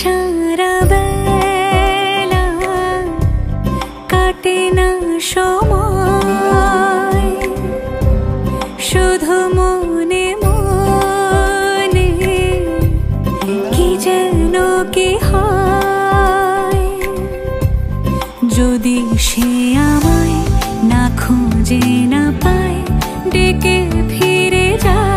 সারা বেলা কাটে না সময়, শুধু মনে মনে কি যেন কি হয়। যদি সে আমায় না খুঁজে না পায়, ডেকে ফিরে যায়।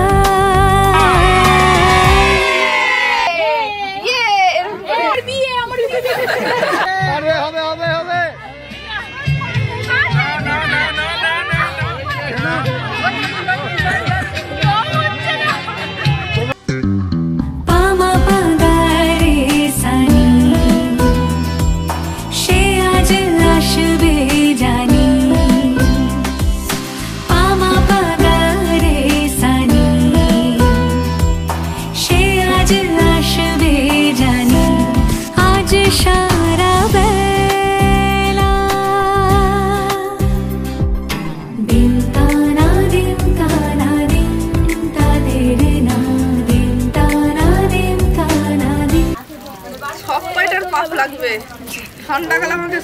লাগবে ঠান্ডা গেলে আমাকে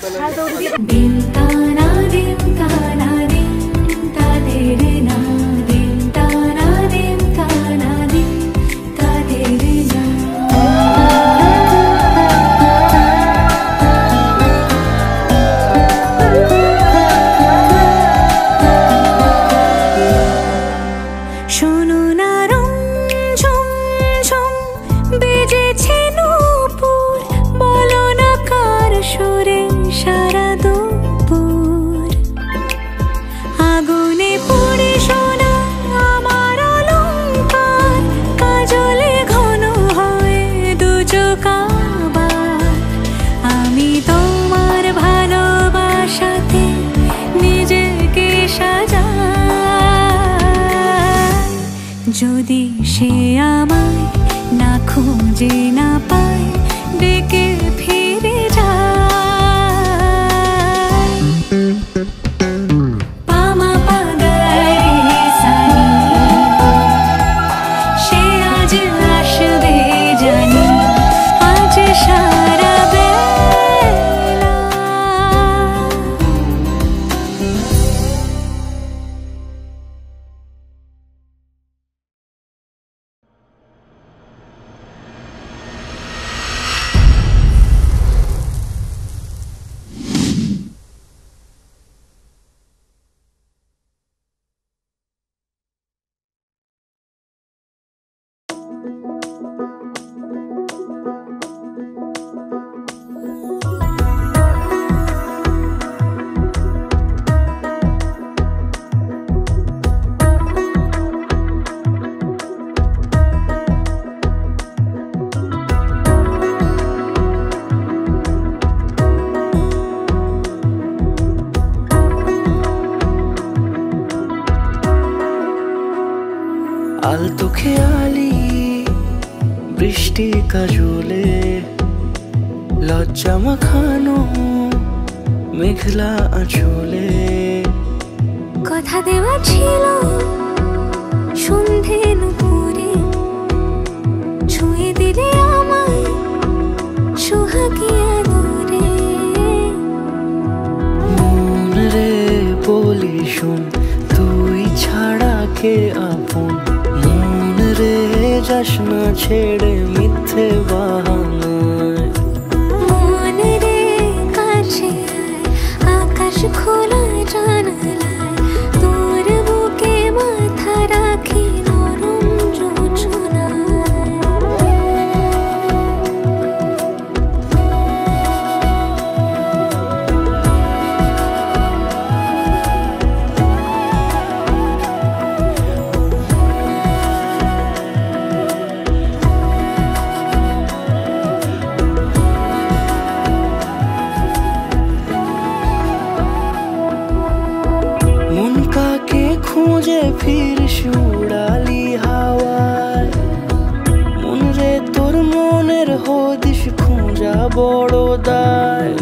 শোনো না রং ঝুম ঝুম বেজেছে নূপুর, বলো না কার সুরে সারা দুপুর। আগুনে পুড়ে সোনা আমার অলংকার, কাজলে ঘন হয়ে দু চোখ আবার। আমি তোমার ভালোবাসাতে নিজেকে সাজাই। যদি সে আমায় না খুঁজে না পায়, ডেকে ফিরে যায়। পামা পাগারে সানি, সে আজ আসবে জানি, আজ সারা বেলা। আলতো খেয়ালি বৃষ্টি কাজলে, লজ্জা মাখানো মেঘলা আঁচলে। কথা দেওয়া ছিল সন্ধে নুপুরে, ছুঁয়ে দিলে আমায় সোহাগী আদরে। মন রে বলি শোন, তুই ছাড়া কে আপন। মন রে যাস না ছেড়ে মিথ্যে বাহানায়। মন রে কাছে আকাশ খোলা জানালায়, তোর বুকে মাথা রাখি নরম যোজনায়। মন কাকে খুঁজে ফিরিস উড়ালি হাওয়ায়। মন রে তোর মনের হদিস খুঁজাব বড় দায়।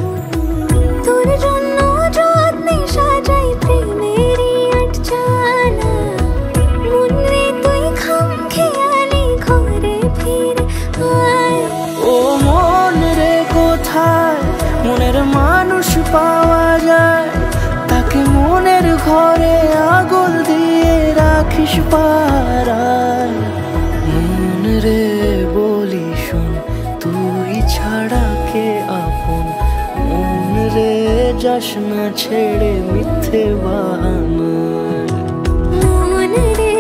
তোর জন্য যত্নে সাজাই প্রেমেরই আটচালা, মনে তুই খাম খেয়ালি ঘরে ফিরে আয়। ও মন রে কোথায় মনের মানুষ পাওয়া যায়, তাকে মনের ঘরে আগুন দিয়ে রাখিস পাড়ায়। মন রে বলি শোন তুই ছাড়া কে আপন, মন রে যাস না ছেড়ে মিথ্যে বাহানায়। মন রে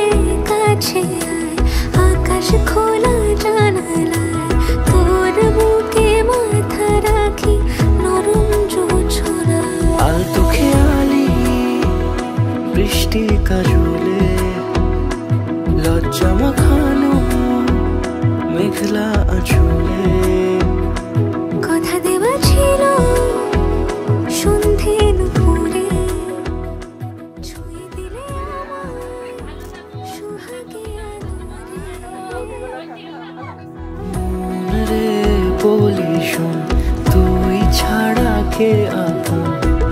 কাছে আয়, আকাশ খোলা জানালায়, তোর বুকে মাথা রাখি নরম জোছনায়। আলতো খেয়ালি বৃষ্টি কাজলে, লজ্জা মাখানো মেঘলা আঁচলে। কথা দেওয়া ছিল সন্ধে দুপুরে, ছুঁয়ে দিলে আমায় সোহাগে আদরে। মন রে বলি শোন তুই ছাড়া কে আপন,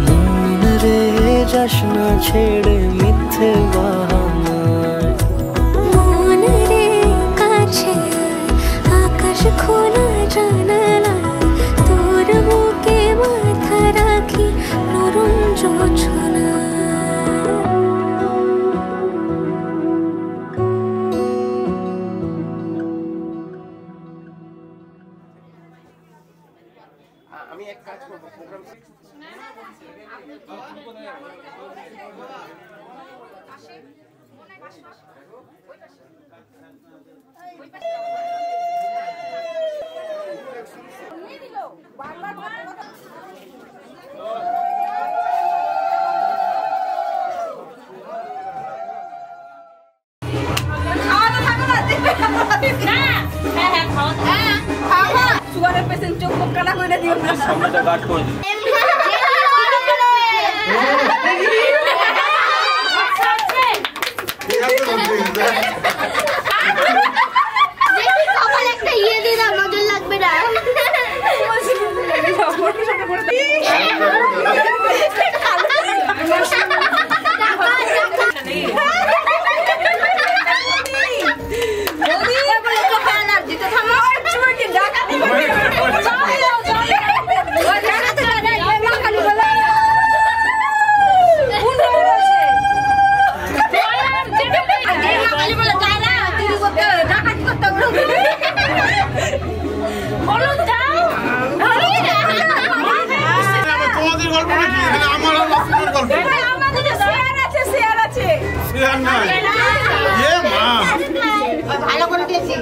মন রে যাস না ছেড়ে মিথ্যে বাহানায়। মন রে কাছে আয়, আকাশ খোলা জানালায়, তোর বুকে মাথা রাখি নরম জোছনায়। আমি এক কাজ করব প্রোগ্রাম সুগারের পেশেন্ট চোখ মুখ কানা করে দিও না, সামনেটা কাট করে দিই। একটা ইয়ে দিয়ে দাও, নজর লাগবে না। তোমাদের গল্প নাকি আমার গল্প? শেয়ার আছে শেয়ার নাই। এ মা ভালো করে দিয়েছি।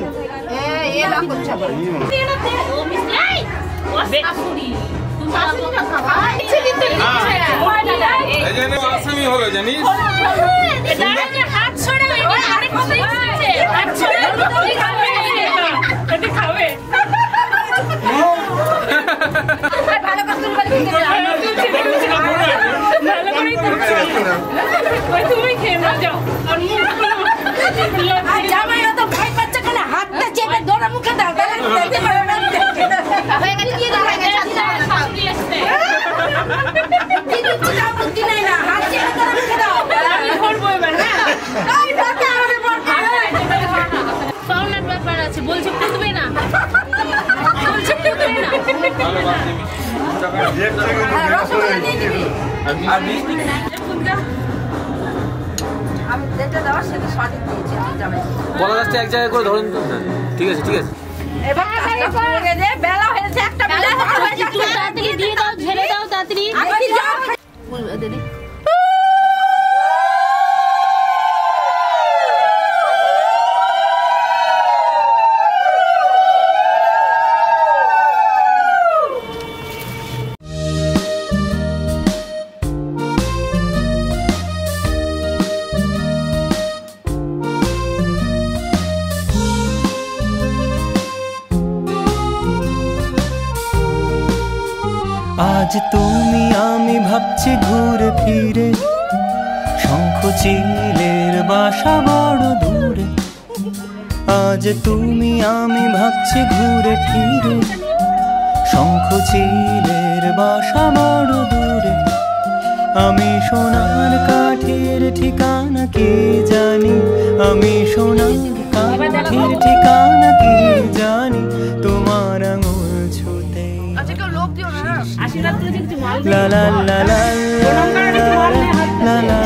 আসামি হলো জানিস? তুমি খেয়ে না যাও জামাই তো ভাই বাচ্চা কেন হাতটা চেপে ধরে মুখে দাও, তাহলে দেখতে পারবে না। হয়ে গেছে কি দাও, হয়ে গেছে বুদ্ধি নাই না, হাত চেপে ধরে মুখে দাও। আমি ধরবো এবার। হ্যাঁ এই বাচ্চা আমাদের বড় পাওনার ব্যাপার আছে, বলছে পুতবে না, বলছে পুতবে না। রসগোল্লা নিয়ে নিবি। আর মিষ্টি আমি যেটা দেওয়া সেটা সঠিক দিয়েছি জামাই। কলা গাছটা এক জায়গায় করে ধরেন তো। ঠিক আছে ঠিক আছে। এবার কাজটা করে দে, বেলা হয়েছে, একটা বেলা পার হয়ে যাচ্ছে। তাড়াতাড়ি দিয়ে দাও, ঝেড়ে দাও তাড়াতাড়ি। আমি যাও দিদি। আজ তুমি আমি ভাবছি ঘুরে ফিরে, শঙ্খ চিলের বাসা বড় দূরে। আজ তুমি আমি ভাবছি ঘুরে ফিরে, শঙ্খ চিলের বাসা বড় দূরে। আমি সোনার কাঠের ঠিকানা কে জানি, আমি সোনার কাঠের ঠিকানা কে জানি, তোমার আঙুল ছুতে লা লা লা লা লা লা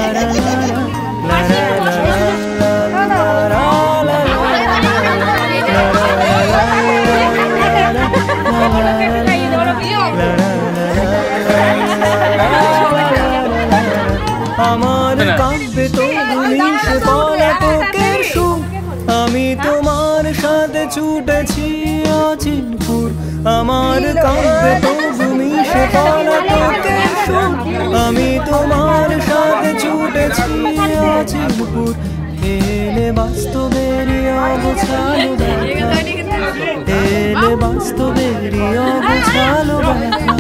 আমার কাব্যে তো ঘনিষ্ঠ পলাতকের সুর, আমি তোমার সাথে ছুটেছি অচিনপুর। আমার কাব্যে তো ঘনিষ্ঠ পলাতকের সুর, আমি তোমার সাথে ছুটেছি অচিনপুর। এলে বাস্তবেরই অগোছালো দেখা, এলে বাস্তবেরই অগোছালো দেখা,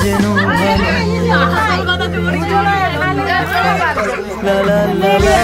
যেন ভালো লা লা লা লা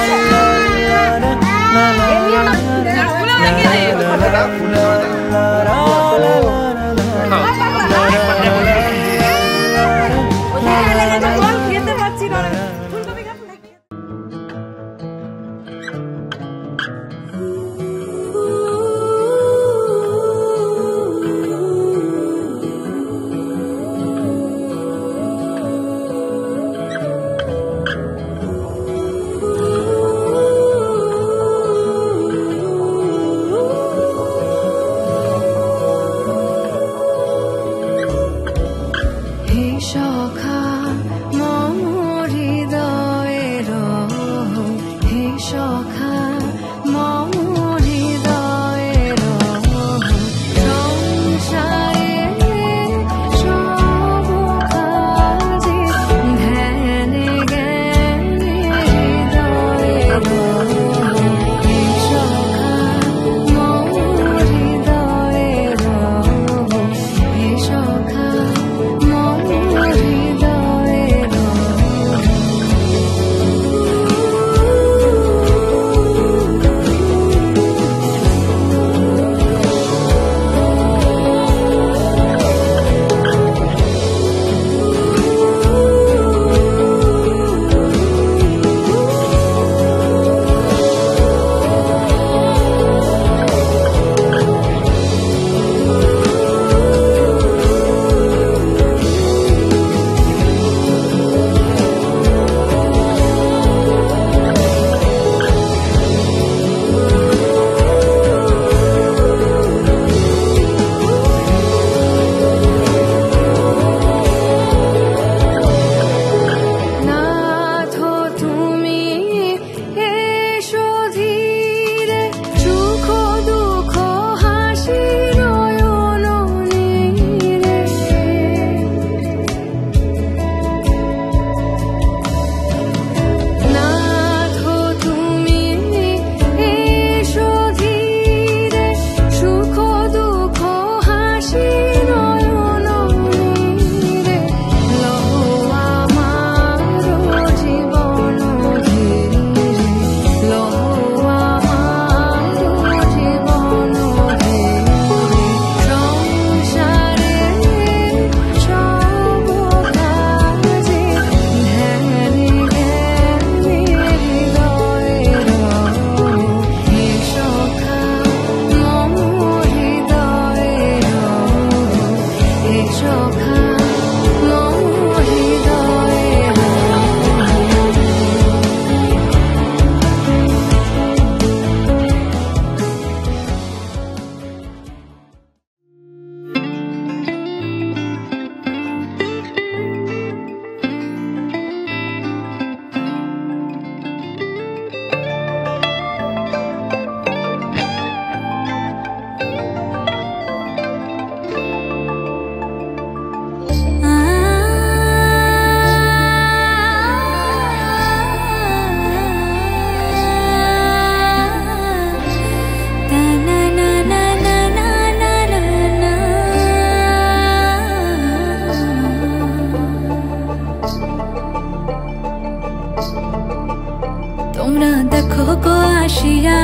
তোমরা দেখো গো আসিয়া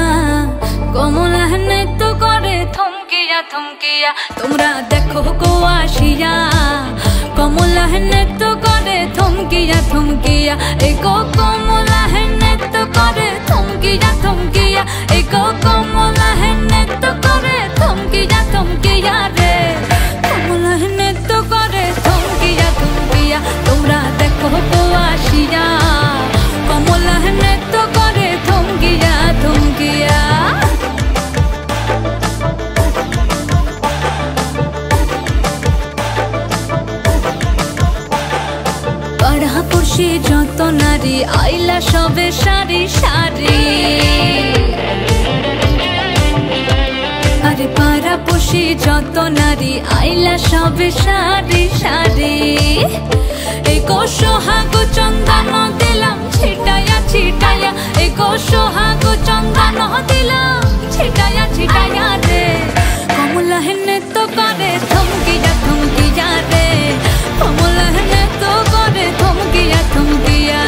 কমলা নৃত্য করে থমকিয়া থমকিয়া তোমরা দেখো গো আসিয়া কমলা নৃত্য করে থমকিয়া থমকিয়া এই গো কমলা নৃত্য করে থমকিয়া থমকিয়া এই গো কমলা নৃত্য করে থমকিয়া থমকিয়া রে কমলা নৃত্য করে থমকিয়া থমকিয়া তোমরা দেখো গো আসিয়া কমলা নৃত্য করে থমকিয়া থমকিয়া পাড়াপড়শি যত নারী আইলা সবে সারি সারি আরে পাড়াপড়শি যত নারী আইলা সবে সারি সারি এই গো সোহাগ চন্দন দিলাম ছিটায়া ছিটায়া এই গো সোহাগ চন্দন দিলাম ছিটায়া ছিটায়া রে কমলা নৃত্য করে থমকিয়া থমকিয়া রে কমলা নৃত্য করে থমকিয়া থমকিয়া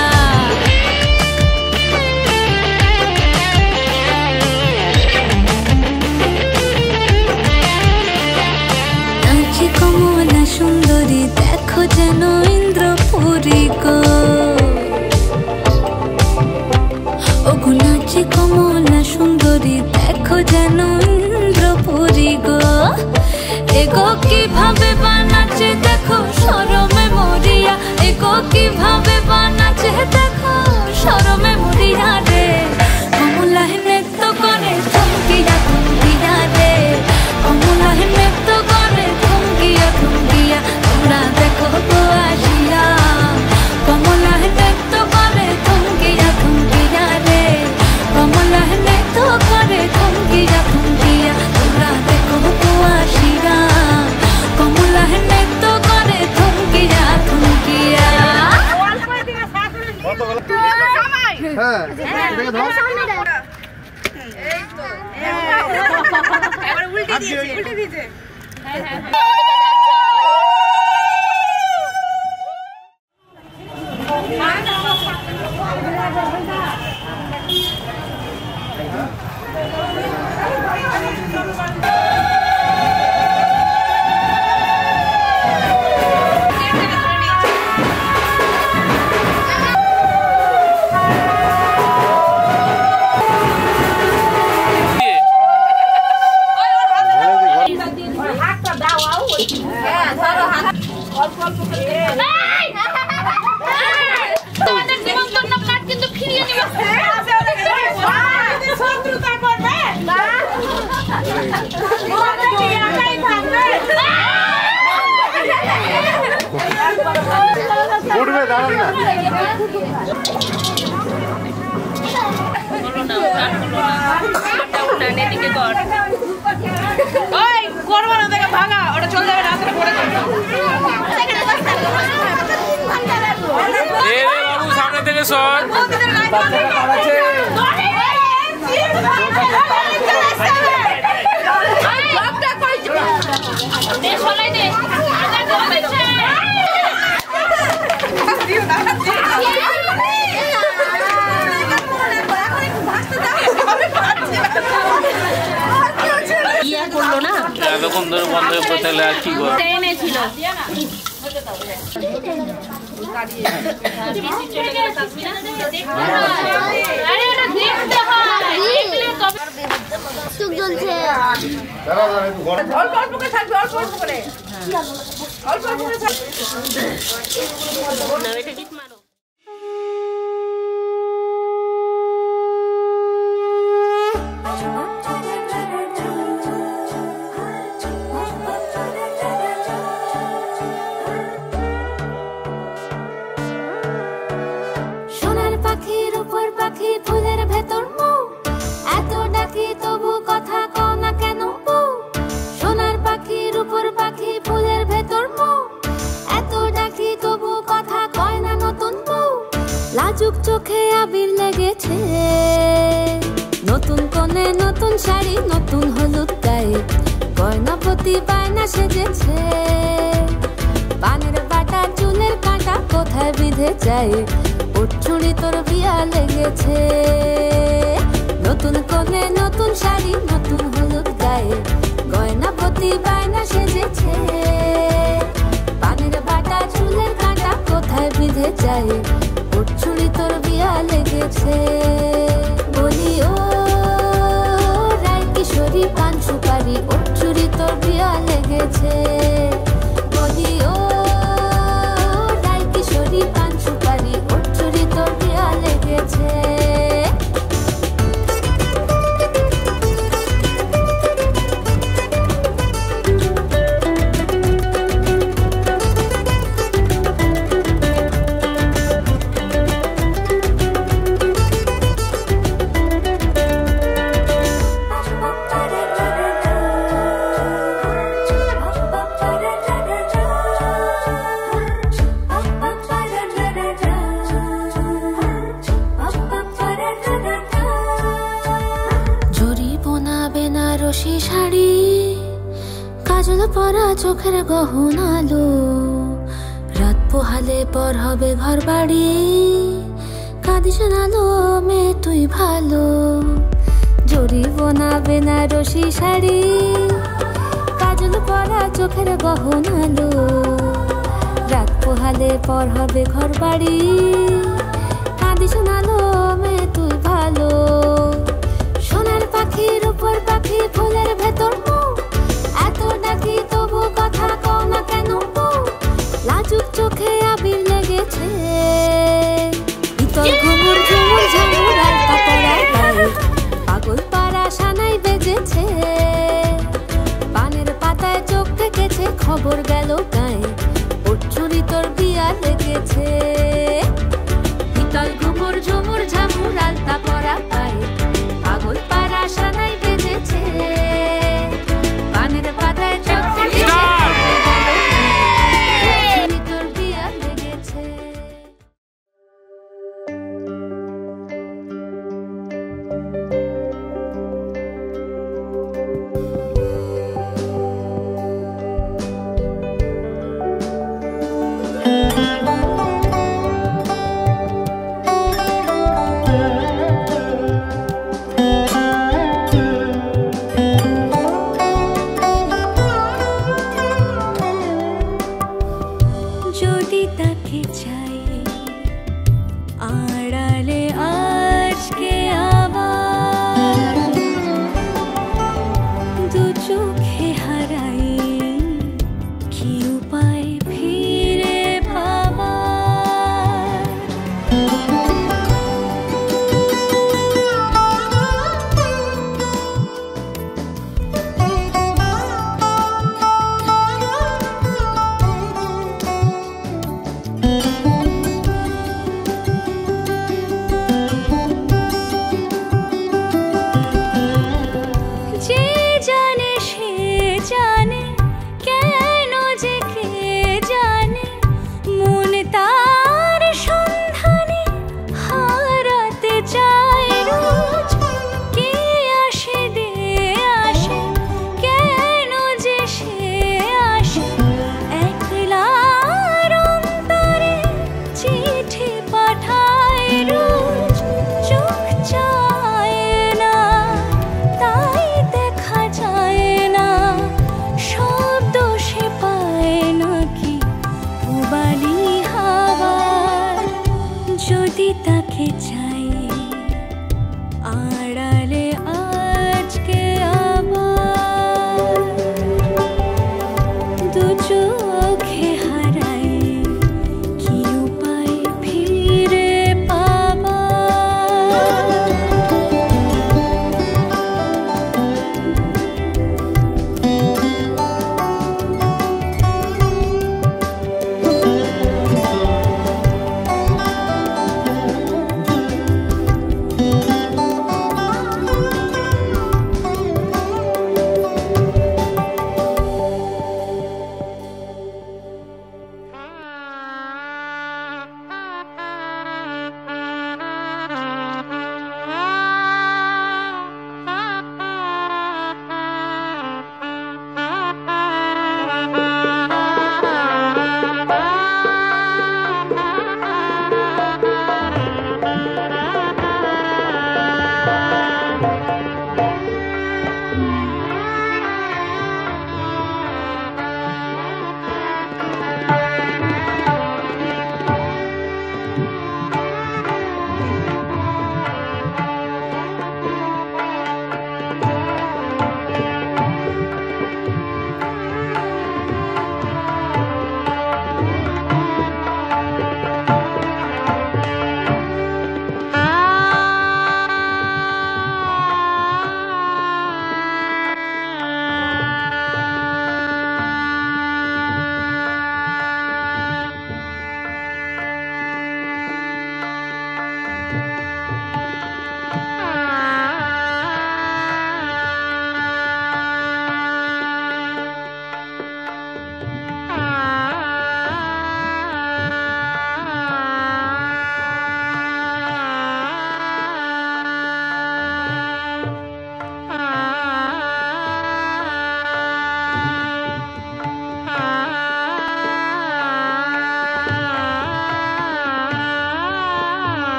নাচে কমলা সুন্দরী দেখো যেন ইন্দ্রপুরী গো ওগো নাচে কমলা সুন্দরী দেখো যেন ইন্দ্রপুরী গো এগো কিভাবে বানাচ্ছে দেখো শরমে মরিয়া এগো কিভাবে বানাচ্ছে দেখো শরমে মরিয়া রে কমলা নৃত্য করে থমকিয়া থমকিয়া রে কমলা নৃত্য করে থমকিয়া থমকিয়া তোমরা দেখো গো আসিয়া কমলা নৃত্য করে থমকিয়া থমকিয়া রে কমলা নৃত্য করে থমকিয়া থমকিয়া তোমরা দেখো গো আসিয়া কমলা নৃত্য করে থমকিয়া থমকিয়া হ্যাঁ এটাকে ধর এবার উল্টে দিয়েছে তোমাদের নিমন্ত্রণ কার্ড কিন্তু ফিরিয়ে নিব শত্রুতা করবে উঠবে দাঁড়ান না এদিকে কর ওই করবো না দেখে ভাগা ওটা চলে যাবে রাস্তা পড়ে যাবে বাবু সামনে থেকে সর ইয়া করলো না এতক্ষণ ধরে বন্ধ হয়ে পড়তে গেলে আর কি করবো এনেছিল আরে এটা দেখতে হয় দেখলে কবে চোখ জ্বলছে দাঁড়া দাঁড়া একটু ঘরে অল্প অল্প করে থাকবে অল্প অল্প করে অল্প অল্প করে থাকবে না এটা ঠিক মারো সোনার পাখির উপর পাখি ফুলের ভেতর মুখ এত ডাকি তবু কথা কও না কেন বউ সোনার পাখির উপর পাখি ফুলের ভেতর মুখ এত ডাকি তবু কথা কয় না নতুন বউ লাজুক চোখে আবির লেগেছে নতুন কোণে নতুন শাড়ি নতুন হলুদ গায়ে গয়নাপতি বায়না সেজেছে পানের বাটা চুলের কাঁটা কোথায় বিঁধে যায় উঠছুড়ি তোর বিয়া লেগেছে নতুন কোণে নতুন শাড়ি নতুন হলুদ গায়ে গয়না পতি বায়না সেজেছে পানের বাটা চুলের কাঁটা কোথায় বিঁধে যায় ওর চুড়ি তোর বিয়া লেগেছে বলি ও রায় কিশোরী পান সুপারি ওর চুড়ি তোর বিয়া লেগেছে বলি ও রায় কিশোরী পান সুপারি ওর চুড়ি তোর বিয়া লেগেছে শাড়ি কাজল পরা চোখের গহনালো রাত পোহালে পর হবে ঘর বাড়ি কাঁদিস নালো মেয়ে তুই ভালো জরি বোনা বেনারসি শাড়ি কাজল পরা চোখের গহনালো রাত পোহালে পর হবে ঘর বাড়ি কাঁদিস নালো মেয়ে তুই ভালো সোনার পাখির উপর পাখি ফুলের ভেতর এত ডাকি তবু কথা কও না কেন লাজুক চোখে আবির লেগেছে ঘুমুর ঝুমুর ঝামুর আর পাতলার গায়ে পাগল পাড়া সানাই বেজেছে পানের পাতায় চোখ থেকেছে খবর গেল গায়ে ওর চুরি তোর বিয়া লেগেছে শীতল ঘুমুর ঝুমুর ঝামুর আলতা পরা গায়ে পাগল পাড়া সানাই বেজেছে পানের পাতায় চোখ থেকেছে তোর বিয়া লেগেছে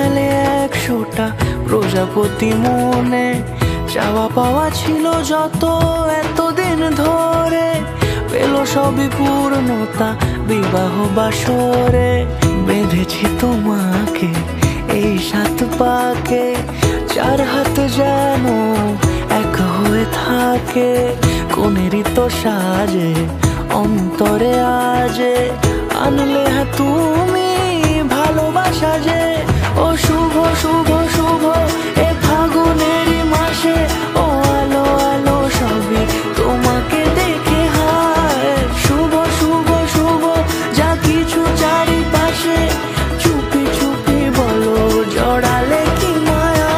গেলে 100টা প্রজাপতি মনে, চাওয়া পাওয়া ছিল যত এতদিন ধরে, পেল সবই পূর্ণতা বিবাহ বাসরে। বেঁধেছি তোমাকে এই 7 পাকে, 4 হাত যেন এক হয়ে থাকে। কোনেরই তো সাজে অন্তরে আজে, আনলে তুমি ভালোবাসা যে। ও শুভ শুভ শুভ এ ফাগুনেরই মাসে, ও আলো আলো সবই তোমাকে দেখে হায়। শুভ শুভ শুভ যা কিছু চারিপাশে, চুপি চুপি বলো জড়ালে কি মায়া।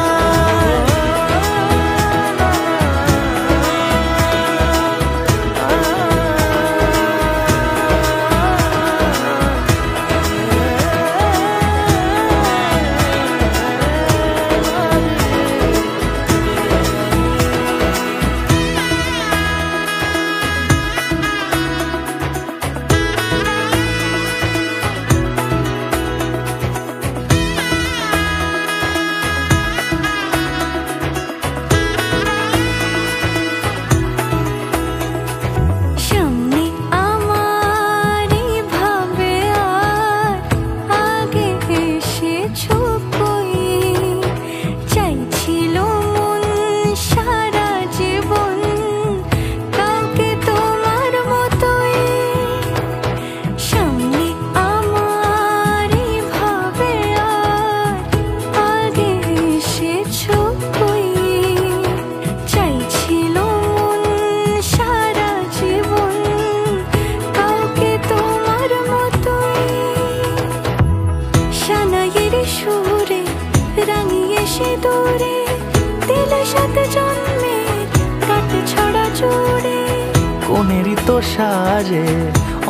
কোনেরই তো সাজে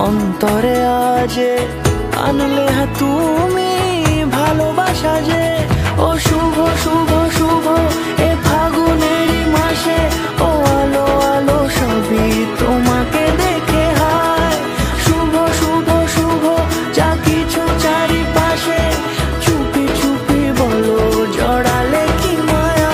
অন্তরে আজে, আনলে তুমি ভালোবাসা যে। ও শুভ শুভ শুভ এ ফাগুনেরই মাসে, ও আলো আলো সবই তোমাকে দেখে হায়। শুভ শুভ শুভ যা কিছু চারিপাশে, চুপি চুপি বলো জড়ালে কি মায়া।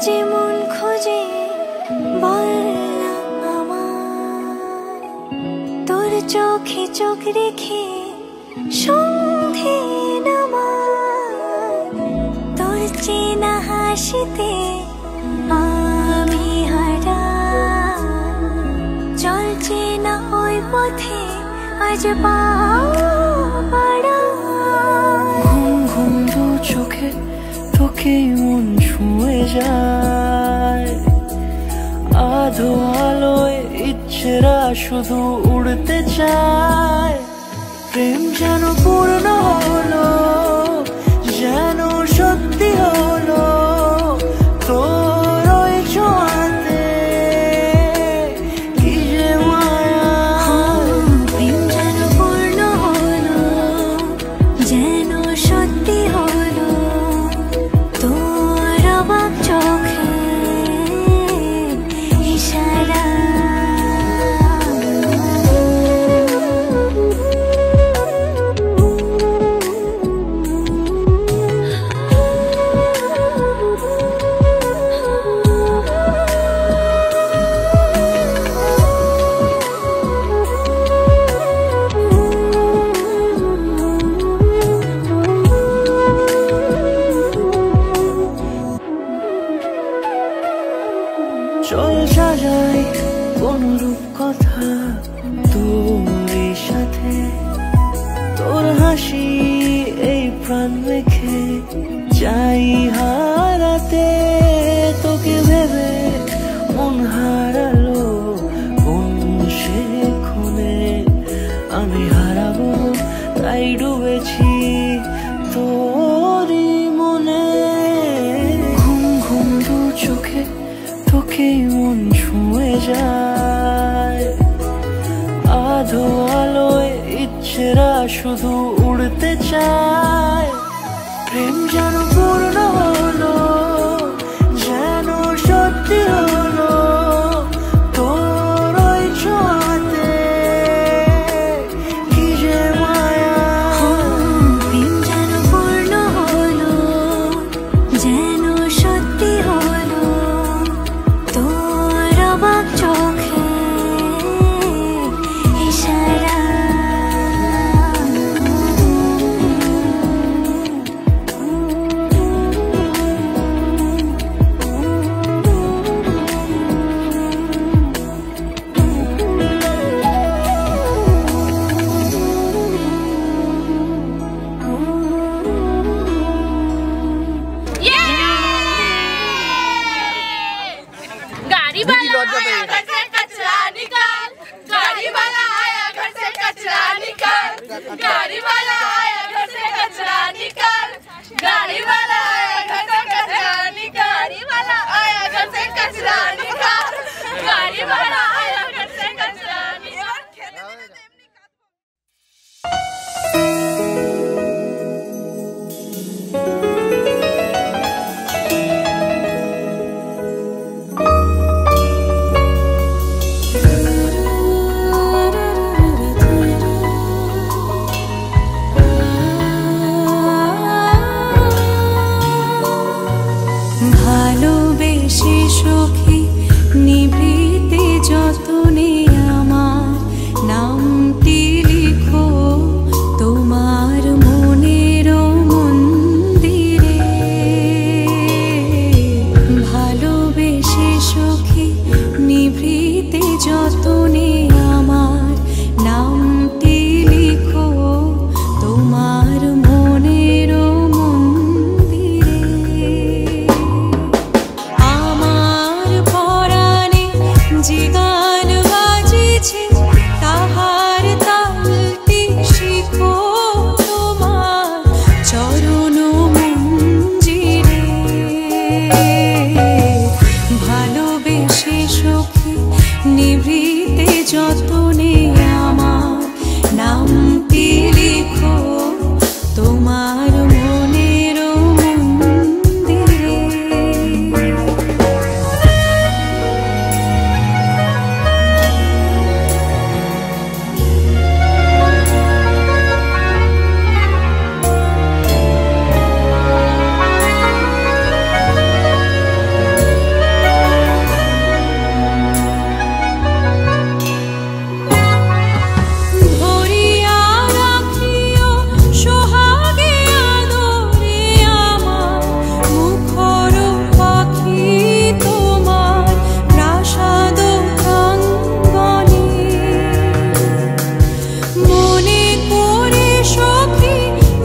যেমন খোঁজে বল না আমার, তোর চোখে চোখ রেখে সন্ধে নামার। তোর চেনা হাসিতে আমি হারা, চলছে না ওই পথে আজ পাড়া। ঘুম ঘুম দু চোখে তোকে মন ছুঁয়ে যায়, আধো আলোয় ইচ্ছেরা শুধু উড়তে চায়। প্রেম যেন পূর্ণ হলো, যেন সত্যি হলো তোর ওই ছোঁয়াতে, কি যে মায়া। প্রেম যেন পূর্ণ হলো, যেন সত্যি হলো তোর অবাক চোখে ইশারা। হাসি এই প্রাণ রেখে যাই হারাতে তোকে ভেবে মন হারালো কোন সে খুনে আমি হারাবো তাই ডুবেছি তোরই মনে ঘুম ঘুম দু চোখে তোকে মন ছুঁয়ে যায় আধো আলোয় ইচ্ছেরা শুধু উড়তে চায় প্রেম যেন পূর্ণ হলো যেন সত্যি হলো তোর ওই ছোঁয়াতে কি যে মায়া প্রেম যেন পূর্ণ হলো যেন সত্যি হলো তোর অবাক চোখে ইশারা गाड़ी वाला आया घर से कचरा निकाल गाड़ी वाला आया घर से कचरा निकाल गाड़ी वाला आया घर से कचरा निकाल गाड़ी वाला आया घर से कचरा निकाल गाड़ी वाला आया घर से कचरा निकाल गाड़ी वाला आया घर से कचरा निकाल ভালোবেসে সখী নিভৃতে যতনে আমার নামটি লিখো তোমার মনের মন্দিরে ভালোবেসে সখী নিভৃতে যতনে আমার নামটি লিখো তোমার মনের মন্দিরে আমার পরাণে যে গান বাজিছে তাহার তালটি শিখো তোমার চরণ মঞ্জিরে ভালোবেসে সখী নিভৃতে যতনে আমার নামটি লিখো তোমার মনের মন্দিরে ধরিয়া রাখিও সোহাগে আদরে আমার মুখর পাখি তোমার প্রাসাদ প্রাঙ্গণে মনে করে সখী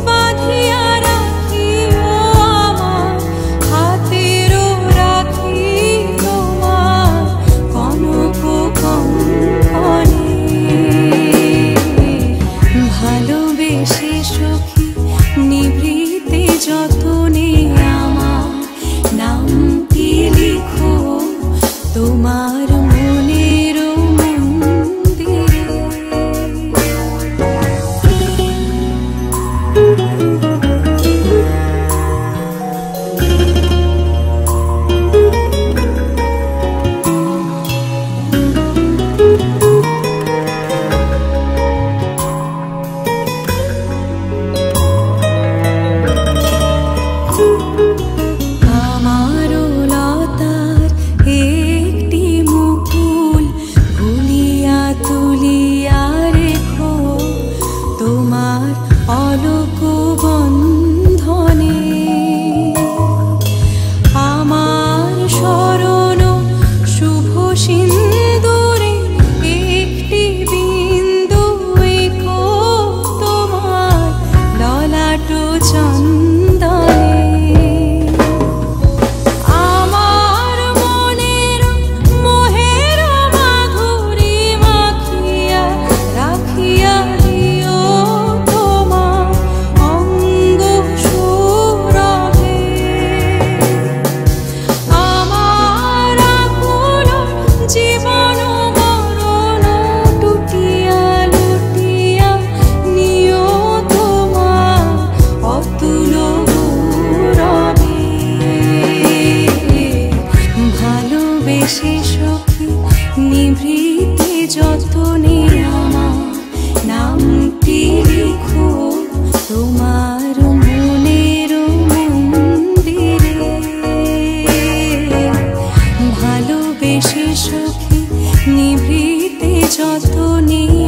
বাঁধিয়া রাখিও আমার হাতেরও রাখি তোমার কনক কঙ্কণে ভালোবেসে সখী নিভৃতে যতনে আমার নামটি লিখো তোমার মনের মন্দিরে আমারও লতার একটি মুকুল ভুলিয়া তুলিয়া রেখো তোমার অলোক বন্ধনে আমার শরণ শুভ সিন্দুরে একটি বিন্দু এঁকো তোমার সখী নিভৃতে যতনে